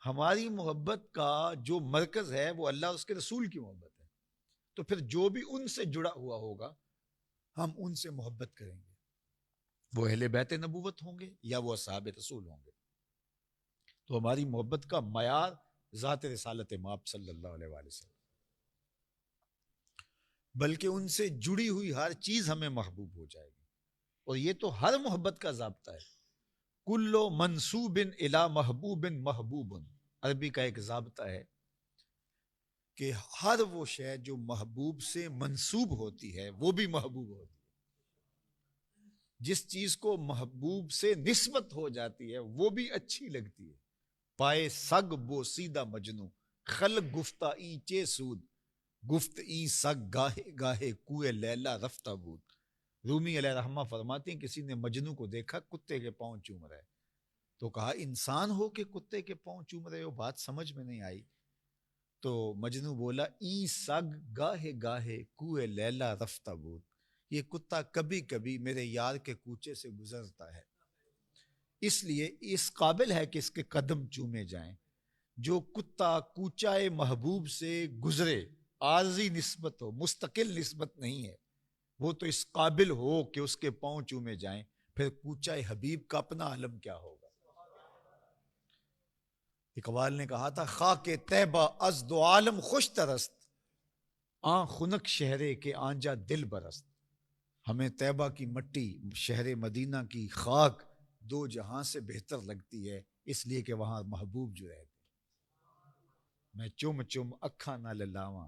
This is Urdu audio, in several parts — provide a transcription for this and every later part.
ہماری محبت کا جو مرکز ہے وہ اللہ اور اس کے رسول کی محبت ہے، تو پھر جو بھی ان سے جڑا ہوا ہوگا ہم ان سے محبت کریں گے، وہ اہل بیت نبوت ہوں گے یا وہ اصحاب رسول ہوں گے۔ تو ہماری محبت کا معیار ذات رسالت مآب صلی اللہ علیہ وآلہ وسلم، بلکہ ان سے جڑی ہوئی ہر چیز ہمیں محبوب ہو جائے گی۔ اور یہ تو ہر محبت کا ضابطہ ہے، کل منسوب الی محبوب محبوب، عربی کا ایک ضابطہ ہے کہ ہر وہ شے جو محبوب سے منسوب ہوتی ہے وہ بھی محبوب ہوتی ہے، جس چیز کو محبوب سے نسبت ہو جاتی ہے وہ بھی اچھی لگتی ہے۔ پائے سگ بو سیدہ مجنو، خلق گفتہ ای چے سود، گفت ای سگ گاہے گاہے کوئے لیلا رفتہ بود۔ رومی علیہ رحمہ فرماتے ہیں کسی نے مجنو کو دیکھا کتے کے پاؤں چوم رہا ہے، تو کہا انسان ہو کہ کتے کے پاؤں چوم رہے ہو، بات سمجھ میں نہیں آئی۔ تو مجنو بولا ای سگ گاہے گاہے کوئے لیلا رفتہ بود، یہ کتا کبھی کبھی میرے یار کے کوچے سے گزرتا ہے، اس لیے اس قابل ہے کہ اس کے قدم چومے جائیں۔ جو کتا کوچائے محبوب سے گزرے، عارضی نسبت ہو، مستقل نسبت نہیں ہے، وہ تو اس قابل ہو کہ اس کے پاؤں چومے جائیں، پھر کوچائے حبیب کا اپنا عالم کیا ہوگا۔ اقبال نے کہا تھا خاک طیبہ از دو عالم خوش ترست، آن خنک شہرے کے آنجا دل برست۔ ہمیں طیبہ کی مٹی، شہر مدینہ کی خاک دو جہاں سے بہتر لگتی ہے، اس لیے کہ وہاں محبوب جو رہتے۔ میں چم چم اکھاں نہ للاواں،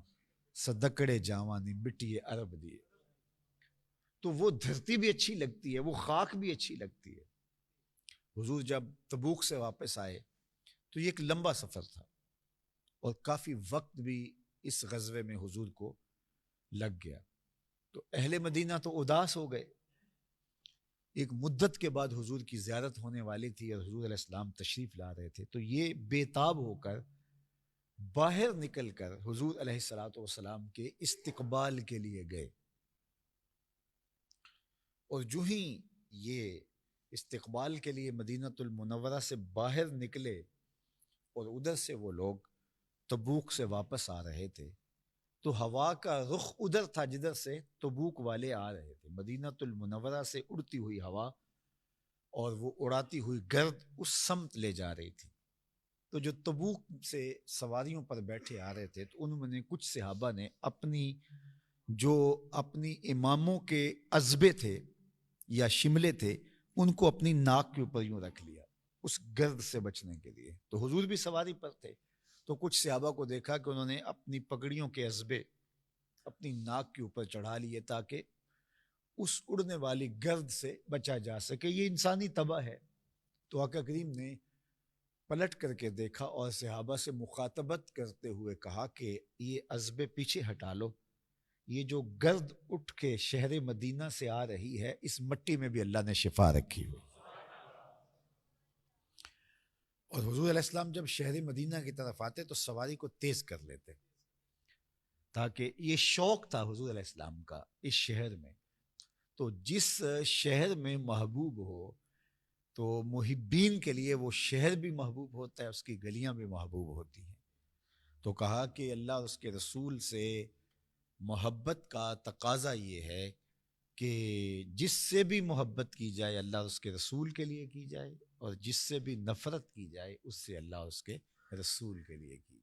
صدقڑے جاواں نی مٹی عرب دیے۔ تو وہ دھرتی بھی اچھی لگتی ہے، وہ خاک بھی اچھی لگتی ہے۔ حضور جب تبوک سے واپس آئے تو یہ ایک لمبا سفر تھا اور کافی وقت بھی اس غزوے میں حضور کو لگ گیا، تو اہل مدینہ تو اداس ہو گئے۔ ایک مدت کے بعد حضور کی زیارت ہونے والی تھی اور حضور علیہ السلام تشریف لا رہے تھے، تو یہ بے تاب ہو کر باہر نکل کر حضور علیہ الصلوۃ والسلام کے استقبال کے لیے گئے، اور جو ہی یہ استقبال کے لیے مدینۃ المنورہ سے باہر نکلے اور ادھر سے وہ لوگ تبوک سے واپس آ رہے تھے، تو ہوا کا رخ ادھر تھا جدھر سے تبوک والے آ رہے تھے، مدینۃ المنورہ سے اڑتی ہوئی ہوا اور وہ اڑاتی ہوئی گرد اس سمت لے جا رہی تھی۔ تو جو تبوک سے سواریوں پر بیٹھے آ رہے تھے تو انہوں نے کچھ صحابہ نے اپنی اماموں کے عزبے تھے یا شملے تھے ان کو اپنی ناک کے اوپر یوں رکھ لیا اس گرد سے بچنے کے لیے۔ تو حضور بھی سواری پر تھے، تو کچھ صحابہ کو دیکھا کہ انہوں نے اپنی پگڑیوں کے عزبے اپنی ناک کے اوپر چڑھا لیے تاکہ اس اڑنے والی گرد سے بچا جا سکے۔ یہ انسانی طبع ہے۔ تو آقا کریم نے پلٹ کر کے دیکھا اور صحابہ سے مخاطبت کرتے ہوئے کہا کہ یہ عزبے پیچھے ہٹا لو، یہ جو گرد اٹھ کے شہر مدینہ سے آ رہی ہے اس مٹی میں بھی اللہ نے شفا رکھی ہوئی۔ اور حضور علیہ السلام جب شہر مدینہ کی طرف آتے تو سواری کو تیز کر لیتے، تاکہ یہ شوق تھا حضور علیہ السلام کا اس شہر میں، تو جس شہر میں محبوب ہو تو محبین کے لیے وہ شہر بھی محبوب ہوتا ہے، اس کی گلیاں بھی محبوب ہوتی ہیں۔ تو کہا کہ اللہ اور اس کے رسول سے محبت کا تقاضا یہ ہے کہ جس سے بھی محبت کی جائے اللہ اور اس کے رسول کے لیے کی جائے، اور جس سے بھی نفرت کی جائے اس سے اللہ اور اس کے رسول کے لیے کی جائے۔